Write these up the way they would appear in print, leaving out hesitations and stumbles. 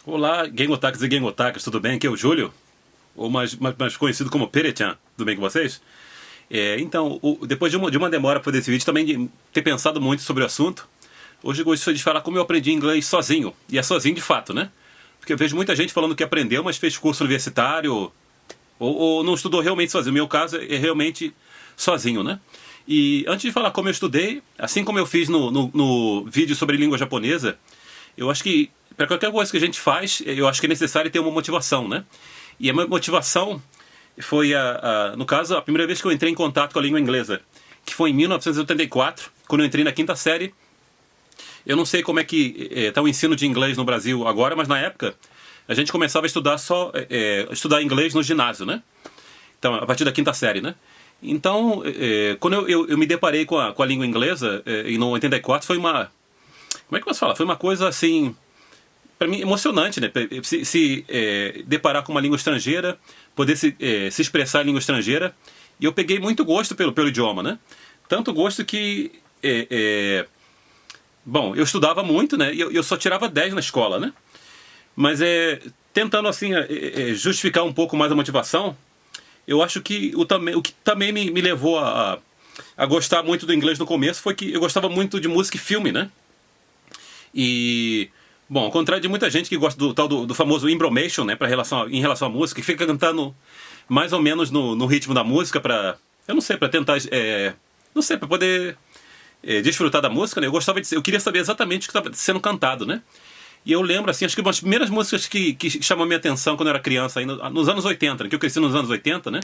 Olá, Gengotakus e Gengotakus, tudo bem? Aqui é o Júlio, ou mais conhecido como Perechan, tudo bem com vocês? Então, depois de uma demora para esse vídeo, também de ter pensado muito sobre o assunto, hoje eu gostaria de falar como eu aprendi inglês sozinho, e é sozinho de fato, né? Porque eu vejo muita gente falando que aprendeu, mas fez curso universitário, ou não estudou realmente sozinho. No meu caso, é realmente sozinho, né? E antes de falar como eu estudei, assim como eu fiz no vídeo sobre língua japonesa, eu acho que para qualquer coisa que a gente faz, eu acho que é necessário ter uma motivação, né? E a minha motivação foi, no caso, a primeira vez que eu entrei em contato com a língua inglesa, que foi em 1984, quando eu entrei na quinta série. Eu não sei como é que está o ensino de inglês no Brasil agora, mas na época a gente começava a estudar estudar inglês no ginásio, né? Então, a partir da quinta série, né? Então, quando eu me deparei com a língua inglesa, em 84, foi uma... Como é que eu posso falar? Foi uma coisa, assim, para mim, emocionante, né? Se deparar com uma língua estrangeira, poder se expressar em língua estrangeira. E eu peguei muito gosto pelo idioma, né? Tanto gosto que... bom, eu estudava muito, né? E eu só tirava 10 na escola, né? Mas tentando, assim, justificar um pouco mais a motivação, eu acho que o que também me levou a gostar muito do inglês no começo foi que eu gostava muito de música e filme, né? E, bom, ao contrário de muita gente que gosta do tal do famoso embromation, né, em relação à música, que fica cantando mais ou menos no ritmo da música eu não sei, para tentar, não sei, para poder desfrutar da música, né? Eu queria saber exatamente o que estava sendo cantado, né? E eu lembro, assim, acho que uma das primeiras músicas que chamou a minha atenção quando eu era criança, ainda, nos anos 80, né, que eu cresci nos anos 80, né?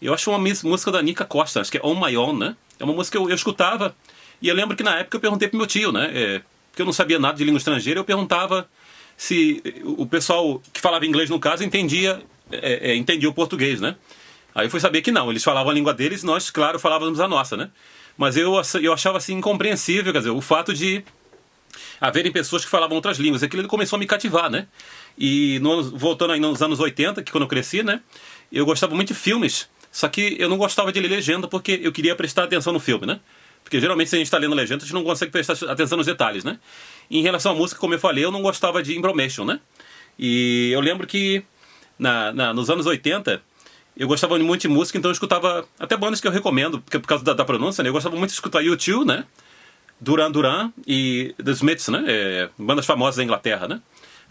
Eu acho uma música da Nika Costa, acho que é On My Own, né? É uma música que eu escutava, e eu lembro que na época eu perguntei pro meu tio, né? Porque eu não sabia nada de língua estrangeira, eu perguntava se o pessoal que falava inglês, no caso, entendia o português, né? Aí eu fui saber que não, eles falavam a língua deles e nós, claro, falávamos a nossa, né? Mas eu achava, assim, incompreensível, quer dizer, o fato de haverem pessoas que falavam outras línguas. Aquilo começou a me cativar, né? E voltando aí nos anos 80, que quando eu cresci, né? Eu gostava muito de filmes, só que eu não gostava de ler legenda porque eu queria prestar atenção no filme, né? Porque geralmente se a gente está lendo legenda, a gente não consegue prestar atenção nos detalhes, né? E em relação à música, como eu falei, eu não gostava de embromation, né? E eu lembro que nos anos 80, eu gostava muito de música, então eu escutava até bandas que eu recomendo, por causa da pronúncia, né? Eu gostava muito de escutar U2, né? Duran Duran e The Smiths, né? Bandas famosas da Inglaterra, né?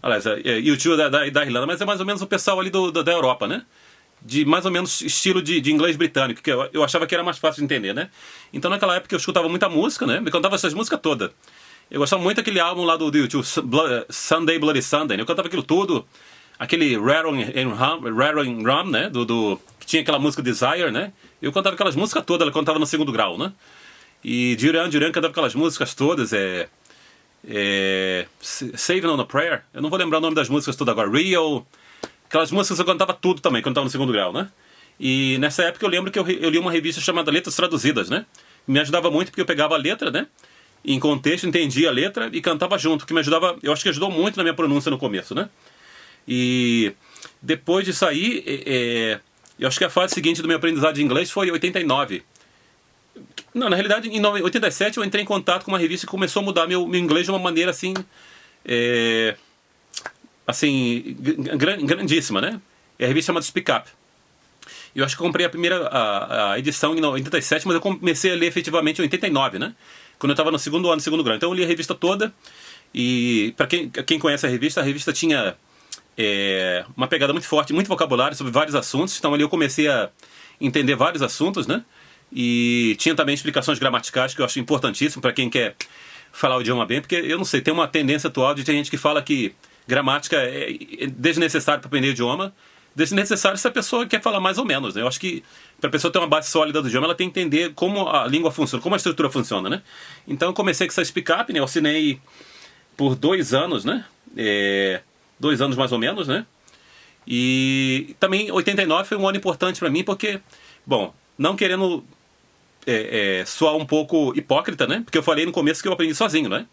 Aliás, U2 da Irlanda, mas é mais ou menos o pessoal ali da Europa, né? De mais ou menos estilo de inglês britânico, que eu achava que era mais fácil de entender, né? Então naquela época eu escutava muita música, né? Eu cantava essas músicas todas. Eu gostava muito daquele álbum lá do YouTube, Sunday Bloody Sunday, né? Eu cantava aquilo tudo. Aquele Rattling Rum, né? Que tinha aquela música Desire, né? Eu cantava aquelas músicas todas, ela cantava no segundo grau, né? E Duran Duran cantava aquelas músicas todas, Saving on a Prayer, eu não vou lembrar o nome das músicas todas agora, Real, aquelas músicas eu cantava tudo também, quando estava no segundo grau, né? E nessa época eu lembro que eu li uma revista chamada Letras Traduzidas, né? Me ajudava muito porque eu pegava a letra, né? Em contexto, entendia a letra e cantava junto, que me ajudava, eu acho que ajudou muito na minha pronúncia no começo, né? E depois disso aí, eu acho que a fase seguinte do meu aprendizado de inglês foi em 89. Não, na realidade, em 87 eu entrei em contato com uma revista que começou a mudar meu inglês de uma maneira assim, grandíssima, né? É a revista chamada Speak Up. Eu acho que eu comprei a primeira a edição em 87, mas eu comecei a ler efetivamente em 89, né? Quando eu estava no segundo ano, segundo grau. Então eu li a revista toda e, para quem conhece a revista tinha uma pegada muito forte, muito vocabulário sobre vários assuntos. Então ali eu comecei a entender vários assuntos, né? E tinha também explicações gramaticais que eu acho importantíssimo para quem quer falar o idioma bem, porque eu não sei, tem uma tendência atual de ter gente que fala que gramática é desnecessário para aprender o idioma, desnecessário se a pessoa quer falar mais ou menos, né? Eu acho que para a pessoa ter uma base sólida do idioma, ela tem que entender como a língua funciona, como a estrutura funciona, né? Então eu comecei com essa Speak Up, né? Eu assinei por 2 anos, né? 2 anos mais ou menos, né? E também 89 foi um ano importante para mim porque, bom, não querendo soar um pouco hipócrita, né? Porque eu falei no começo que eu aprendi sozinho, né?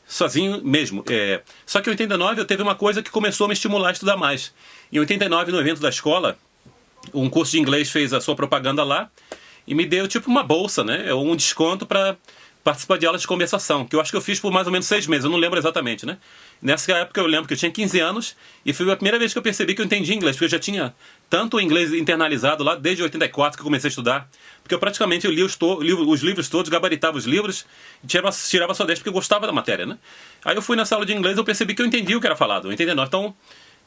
Sozinho mesmo. Só que em 89 eu teve uma coisa que começou a me estimular a estudar mais. Em 89, no evento da escola, um curso de inglês fez a sua propaganda lá e me deu tipo uma bolsa, né? Um desconto para participar de aulas de conversação, que eu acho que eu fiz por mais ou menos 6 meses, eu não lembro exatamente, né? Nessa época eu lembro que eu tinha 15 anos e foi a primeira vez que eu percebi que eu entendi inglês, porque eu já tinha tanto o inglês internalizado lá desde 84 que eu comecei a estudar, porque eu praticamente li os livros todos, gabaritava os livros e tirava só 10 porque eu gostava da matéria, né? Aí eu fui nessa aula de inglês e eu percebi que eu entendi o que era falado, eu entendi não. Então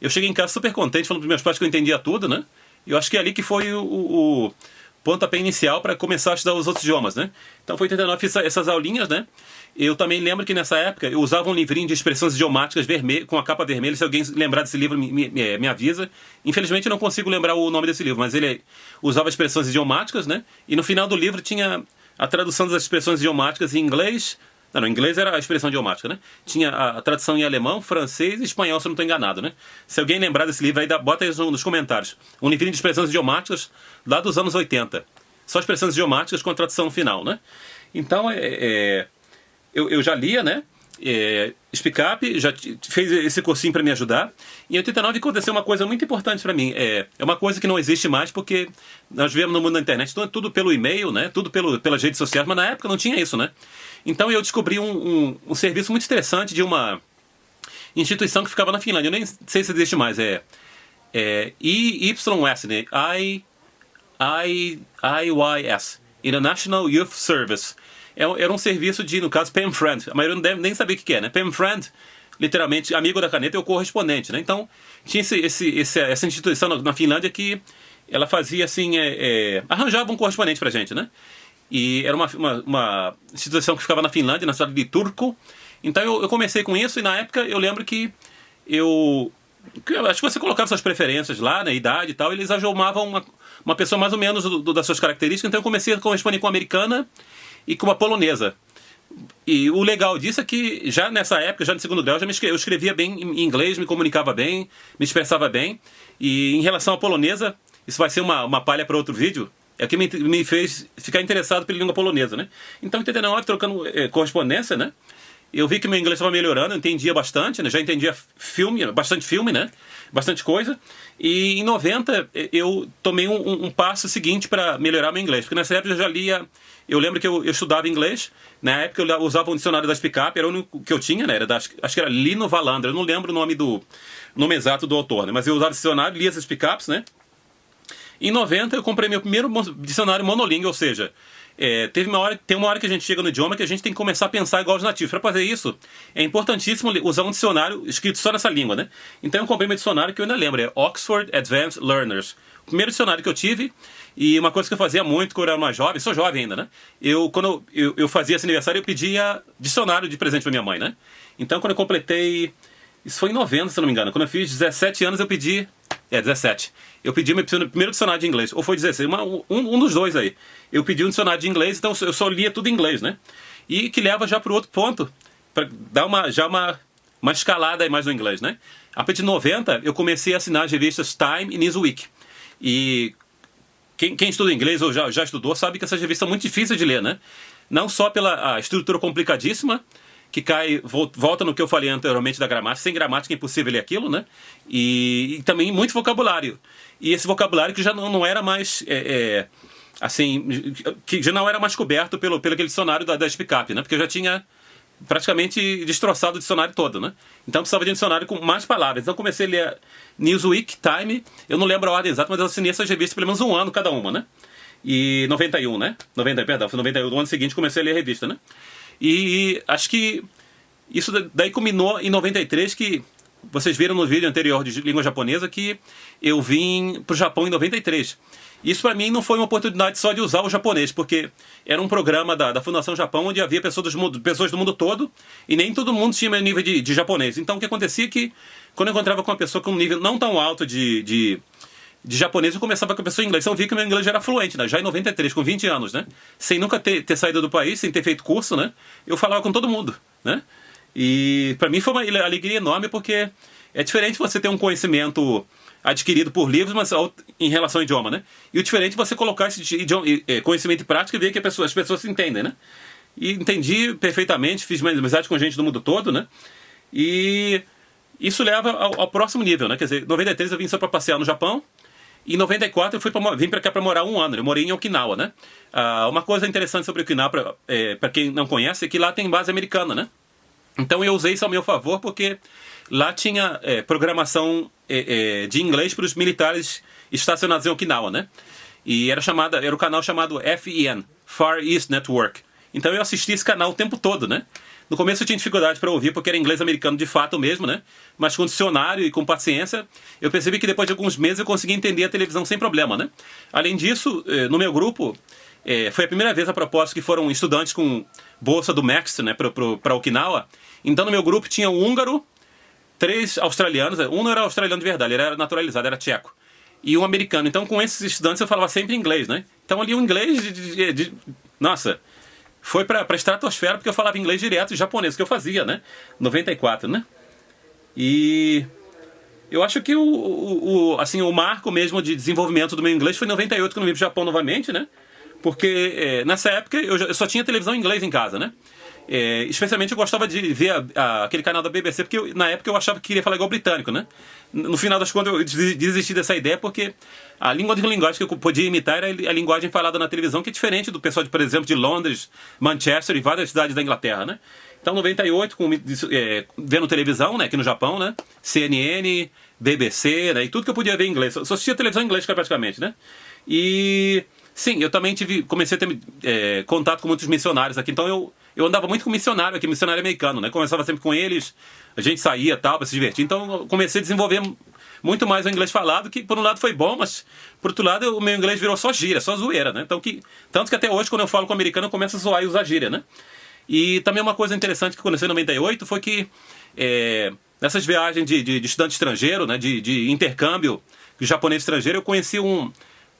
eu cheguei em casa super contente, falando para meus pais que eu entendia tudo, né? E eu acho que é ali que foi o pontapé inicial para começar a estudar os outros idiomas, né? Então foi em 89, fiz essas aulinhas, né? Eu também lembro que nessa época eu usava um livrinho de expressões idiomáticas vermelho, com a capa vermelha. Se alguém lembrar desse livro, me avisa. Infelizmente eu não consigo lembrar o nome desse livro, mas ele usava expressões idiomáticas, né? E no final do livro tinha a tradução das expressões idiomáticas em inglês. Não, inglês era a expressão idiomática, né? Tinha a tradução em alemão, francês e espanhol, se eu não estou enganado, né? Se alguém lembrar desse livro aí, bota aí nos comentários. Um livrinho de expressões idiomáticas lá dos anos 80. Só expressões idiomáticas com a tradução final, né? Então, eu já lia, né? Speak-up, já fez esse cursinho para me ajudar. Em 89 aconteceu uma coisa muito importante para mim. É uma coisa que não existe mais porque nós vivemos no mundo da internet, então é tudo pelo e-mail, né? Tudo pelas redes sociais, mas na época não tinha isso, né? Então eu descobri um serviço muito interessante de uma instituição que ficava na Finlândia. Eu nem sei se existe mais. IYS, né? IYS, International Youth Service. Era um serviço de, no caso, pen friend. A maioria não deve nem saber o que é, né? Pen friend, literalmente, amigo da caneta é o correspondente, né? Então, tinha essa instituição na Finlândia que ela fazia assim, arranjava um correspondente pra gente, né? E era uma instituição que ficava na Finlândia, na cidade de Turku. Então eu comecei com isso e na época eu lembro que acho que você colocava suas preferências lá, né, idade e tal, e eles ajumavam uma pessoa mais ou menos das suas características. Então eu comecei a corresponder com uma americana e com uma polonesa. E o legal disso é que já nessa época, já no segundo grau, eu escrevia bem em inglês, me comunicava bem, me expressava bem. E em relação à polonesa, isso vai ser uma palha para outro vídeo, é o que me fez ficar interessado pela língua polonesa, né? Então, em 89, trocando correspondência, né? Eu vi que meu inglês estava melhorando, eu entendia bastante, né? Já entendia bastante filme, né? Bastante coisa. E em 90, eu tomei um passo seguinte para melhorar meu inglês. Porque nessa época eu já lia... Eu lembro que eu estudava inglês. Na época eu usava um dicionário da Speak-up, era o único que eu tinha, né? Acho que era Lino Valander, eu não lembro o nome exato do autor, né? Mas eu usava esse dicionário, lia as Speak-ups, né? Em 90 eu comprei meu primeiro dicionário monolingue, ou seja, tem uma hora que a gente chega no idioma que a gente tem que começar a pensar igual os nativos. Para fazer isso, é importantíssimo usar um dicionário escrito só nessa língua, né? Então eu comprei meu dicionário que eu ainda lembro, é Oxford Advanced Learners. O primeiro dicionário que eu tive, e uma coisa que eu fazia muito quando eu era mais jovem, sou jovem ainda, né? Quando eu fazia esse aniversário, eu pedia dicionário de presente pra minha mãe, né? Então quando eu completei, isso foi em 90, se eu não me engano, quando eu fiz 17 anos eu pedi, 17, eu pedi o meu primeiro dicionário de inglês, ou foi 16, um dos dois aí. Eu pedi um dicionário de inglês, então eu só lia tudo em inglês, né? E que leva já para o outro ponto, para dar uma escalada aí mais no inglês, né? A partir de 90, eu comecei a assinar as revistas Time e Newsweek. E quem estuda inglês ou já estudou sabe que essas revistas são muito difíceis de ler, né? Não só pela estrutura complicadíssima, que volta no que eu falei anteriormente da gramática. Sem gramática é impossível ler aquilo, né? E também muito vocabulário. E esse vocabulário que já não era mais... assim, que já não era mais coberto pelo aquele dicionário da Speak-up, né? Porque eu já tinha praticamente destroçado o dicionário todo, né? Então precisava de um dicionário com mais palavras. Então comecei a ler Newsweek, Time, eu não lembro a ordem exata, mas eu assinei essas revistas pelo menos um ano cada uma, né? E 91, né? 91, no ano seguinte comecei a ler a revista, né? E acho que isso daí culminou em 93, que vocês viram no vídeo anterior de língua japonesa que eu vim pro Japão em 93. Isso para mim não foi uma oportunidade só de usar o japonês, porque era um programa da Fundação Japão onde havia pessoas do mundo todo e nem todo mundo tinha meu nível de japonês. Então o que acontecia é que quando eu encontrava com uma pessoa com um nível não tão alto de japonês, eu conversava com a pessoa em inglês. Então eu vi que meu inglês já era fluente, né? Já em 93, com 20 anos, né? Sem nunca ter saído do país, sem ter feito curso, né? Eu falava com todo mundo, né? E para mim foi uma alegria enorme, porque é diferente você ter um conhecimento adquirido por livros, mas em relação ao idioma, né? E o diferente é você colocar esse conhecimento em prática e ver que as pessoas se entendem, né? E entendi perfeitamente, fiz amizade com gente do mundo todo, né? E isso leva ao próximo nível, né? Quer dizer, em 93 eu vim só para passear no Japão, Em 94 eu vim para cá para morar um ano. Eu morei em Okinawa, né? Uma coisa interessante sobre Okinawa, para quem não conhece, é que lá tem base americana, né? Então eu usei isso ao meu favor porque lá tinha programação de inglês para os militares estacionados em Okinawa, né? E era o canal chamado FEN, Far East Network. Então eu assisti esse canal o tempo todo, né? No começo eu tinha dificuldade para ouvir porque era inglês americano de fato mesmo, né? Mas com dicionário e com paciência, eu percebi que depois de alguns meses eu conseguia entender a televisão sem problema, né? Além disso, no meu grupo, foi a primeira vez a propósito que foram estudantes com bolsa do MEXT, né? Para Okinawa. Então no meu grupo tinha um húngaro, 3 australianos, um não era australiano de verdade, ele era naturalizado, era tcheco. E um americano. Então com esses estudantes eu falava sempre inglês, né? Então ali o inglês nossa, foi pra estratosfera porque eu falava inglês direto e japonês, que eu fazia, né? 94, né? E eu acho que assim, o marco mesmo de desenvolvimento do meu inglês foi em 98, quando eu vim pro Japão novamente, né? Porque nessa época eu só tinha televisão em inglês em casa, né? Especialmente eu gostava de ver aquele canal da BBC, porque na época eu achava que queria falar igual britânico, né? No final das contas eu desisti dessa ideia porque a língua de linguagem que eu podia imitar era a linguagem falada na televisão, que é diferente do pessoal, por exemplo, de Londres, Manchester e várias cidades da Inglaterra, né? Então, em 98, vendo televisão, né, aqui no Japão, né? CNN, BBC, né? E tudo que eu podia ver em inglês. Eu só assistia televisão em inglês praticamente, né? E sim, eu também comecei a ter contato com muitos missionários aqui. Então eu andava muito com missionário aqui, missionário americano, né? Conversava sempre com eles, a gente saía e tal, para se divertir. Então eu comecei a desenvolver muito mais o inglês falado, que por um lado foi bom, mas por outro lado o meu inglês virou só gíria, só zoeira, né? Então, tanto que até hoje, quando eu falo com o americano, eu começo a zoar e usar gíria, né? E também uma coisa interessante que aconteceu em 98 foi que nessas viagens de estudante estrangeiro, né? De intercâmbio de japonês estrangeiro, eu conheci um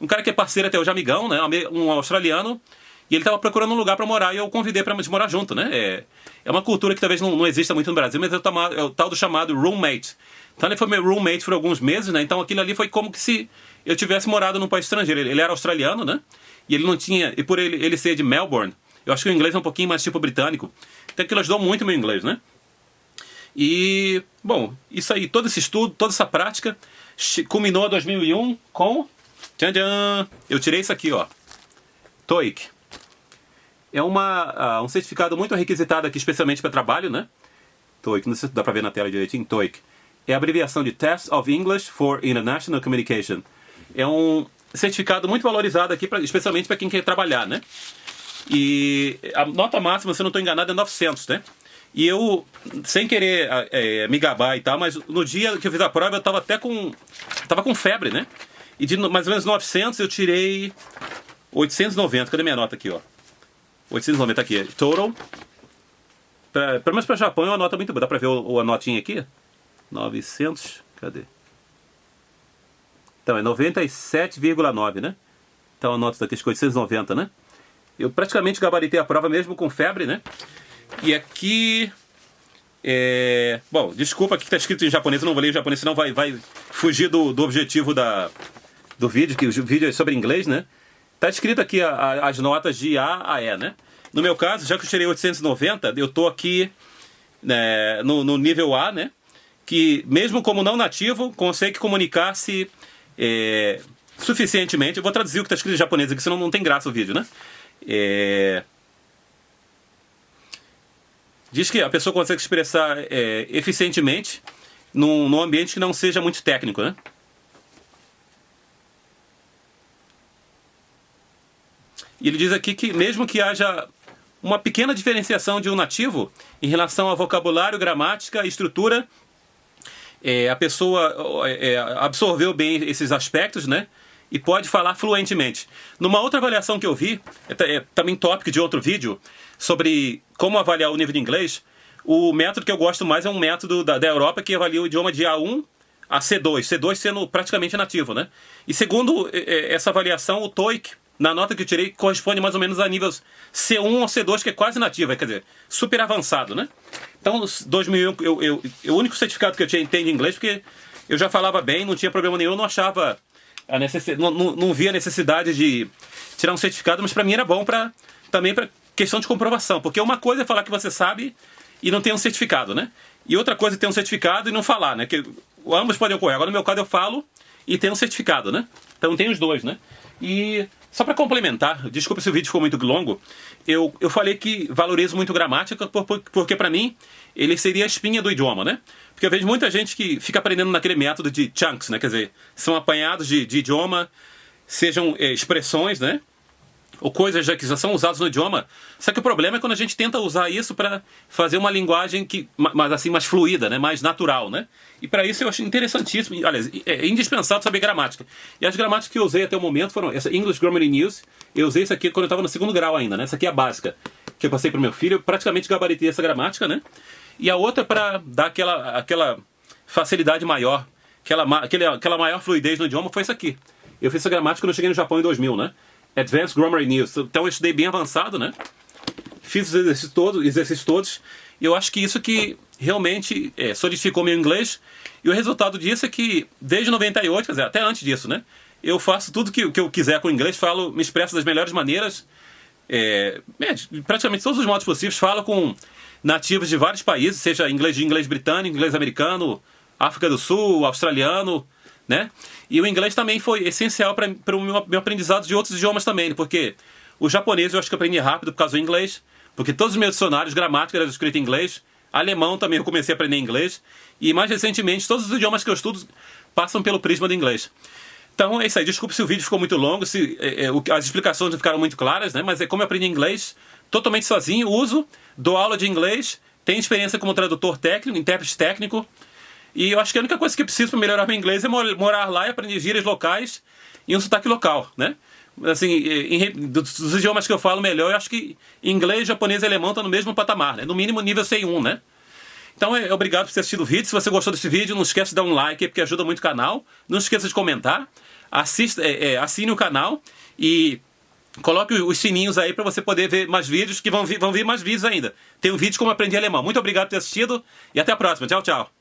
cara que é parceiro até hoje, amigão, né? Um australiano. E ele estava procurando um lugar para morar e eu o convidei para morar junto, né? É uma cultura que talvez não exista muito no Brasil, mas é o tal do chamado roommate. Então ele foi meu roommate por alguns meses, né? Então aquilo ali foi como que se eu tivesse morado num país estrangeiro. Ele era australiano, né? E ele não tinha... E por ele ser de Melbourne, eu acho que o inglês é um pouquinho mais tipo britânico. Então aquilo ajudou muito o meu inglês, né? E, bom, isso aí, todo esse estudo, toda essa prática, culminou em 2001 com... Tchan, tchan! Eu tirei isso aqui, ó. TOEIC. É um certificado muito requisitado aqui, especialmente para trabalho, né? TOEIC, não sei se dá para ver na tela direitinho, TOEIC. É a abreviação de Test of English for International Communication. É um certificado muito valorizado aqui, especialmente para quem quer trabalhar, né? E a nota máxima, se eu não estou enganado, é 900, né? E eu, sem querer me gabar e tal, mas no dia que eu fiz a prova, eu estava até com febre, né? E de mais ou menos 900 eu tirei 890. Cadê minha nota aqui, ó? 890 aqui. Total. Pelo menos para o Japão é uma nota muito boa. Dá para ver a notinha aqui? 900. Cadê? Então é 97,9, né? Então a nota daqui é 890, né? Eu praticamente gabaritei a prova mesmo com febre, né? E aqui... Bom, desculpa aqui que está escrito em japonês. Eu não vou ler em japonês, senão vai fugir do objetivo do vídeo, que o vídeo é sobre inglês, né? Tá escrito aqui as notas de A a E, né? No meu caso, já que eu tirei 890, eu tô aqui no nível A, né? Que mesmo como não nativo, consegue comunicar-se suficientemente. Eu vou traduzir o que está escrito em japonês aqui, senão não tem graça o vídeo, né? Diz que a pessoa consegue se expressar eficientemente num ambiente que não seja muito técnico, né? E ele diz aqui que mesmo que haja uma pequena diferenciação de um nativo em relação a vocabulário, gramática e estrutura, a pessoa absorveu bem esses aspectos, né? E pode falar fluentemente. Numa outra avaliação que eu vi, também tópico de outro vídeo, sobre como avaliar o nível de inglês, o método que eu gosto mais é um método da Europa que avalia o idioma de A1 a C2, C2 sendo praticamente nativo, né? E segundo essa avaliação, o TOEIC, na nota que eu tirei, corresponde mais ou menos a níveis C1 ou C2, que é quase nativo, quer dizer, super avançado, né? Então, 2001, o único certificado que eu tinha de inglês, porque eu já falava bem, não tinha problema nenhum, não achava não via necessidade de tirar um certificado, mas para mim era bom também para questão de comprovação, porque uma coisa é falar que você sabe e não tem um certificado, né? E outra coisa é ter um certificado e não falar, né? Que ambos podem ocorrer. Agora, no meu caso, eu falo e tem um certificado, né? Então tem os dois, né? E só para complementar, desculpa se o vídeo ficou muito longo, eu falei que valorizo muito gramática porque para mim ele seria a espinha do idioma, né? Porque eu vejo muita gente que fica aprendendo naquele método de chunks, né? Quer dizer, são apanhados de idioma, sejam expressões, né? Ou coisas já que já são usadas no idioma. Só que o problema é quando a gente tenta usar isso para fazer uma linguagem mais fluida, né? Mais natural, né? E para isso eu acho interessantíssimo, aliás, é indispensável saber gramática. E as gramáticas que eu usei até o momento foram essa English Grammar in Use. Eu usei isso aqui quando eu estava no segundo grau ainda, né? Essa aqui é a básica que eu passei para o meu filho. Eu praticamente gabaritei essa gramática, né? E a outra para dar aquela facilidade maior, aquela maior fluidez no idioma foi essa aqui. Eu fiz essa gramática quando eu cheguei no Japão em 2000, né? Advanced Grammar in Use. Então eu estudei bem avançado, né? Fiz os exercícios todos. E eu acho que isso que realmente solidificou meu inglês. E o resultado disso é que desde 98, quer dizer, até antes disso, né? Eu faço tudo que eu quiser com o inglês, me expresso das melhores maneiras. Praticamente todos os modos possíveis. Falo com nativos de vários países, seja inglês britânico, inglês americano, África do Sul, australiano, né? E o inglês também foi essencial para o meu aprendizado de outros idiomas também, porque o japonês eu acho que eu aprendi rápido por causa do inglês, porque todos os meus dicionários, gramática era escrita em inglês, alemão também eu comecei a aprender inglês, e mais recentemente todos os idiomas que eu estudo passam pelo prisma do inglês. Então é isso aí, desculpe se o vídeo ficou muito longo, se as explicações não ficaram muito claras, né? Mas é como eu aprendi inglês totalmente sozinho, dou aula de inglês, tenho experiência como tradutor técnico, intérprete técnico, e eu acho que a única coisa que eu preciso para melhorar meu inglês é morar lá e aprender gírias locais e um sotaque local, né? Assim, dos idiomas que eu falo melhor, eu acho que inglês, japonês e alemão estão no mesmo patamar, né? No mínimo nível C1, né? Então, obrigado por ter assistido o vídeo. Se você gostou desse vídeo, não esquece de dar um like, porque ajuda muito o canal. Não esqueça de comentar. Assine o canal e coloque os sininhos aí para você poder ver mais vídeos, que vão vir mais vídeos ainda. Tem um vídeo como aprendi alemão. Muito obrigado por ter assistido e até a próxima. Tchau, tchau.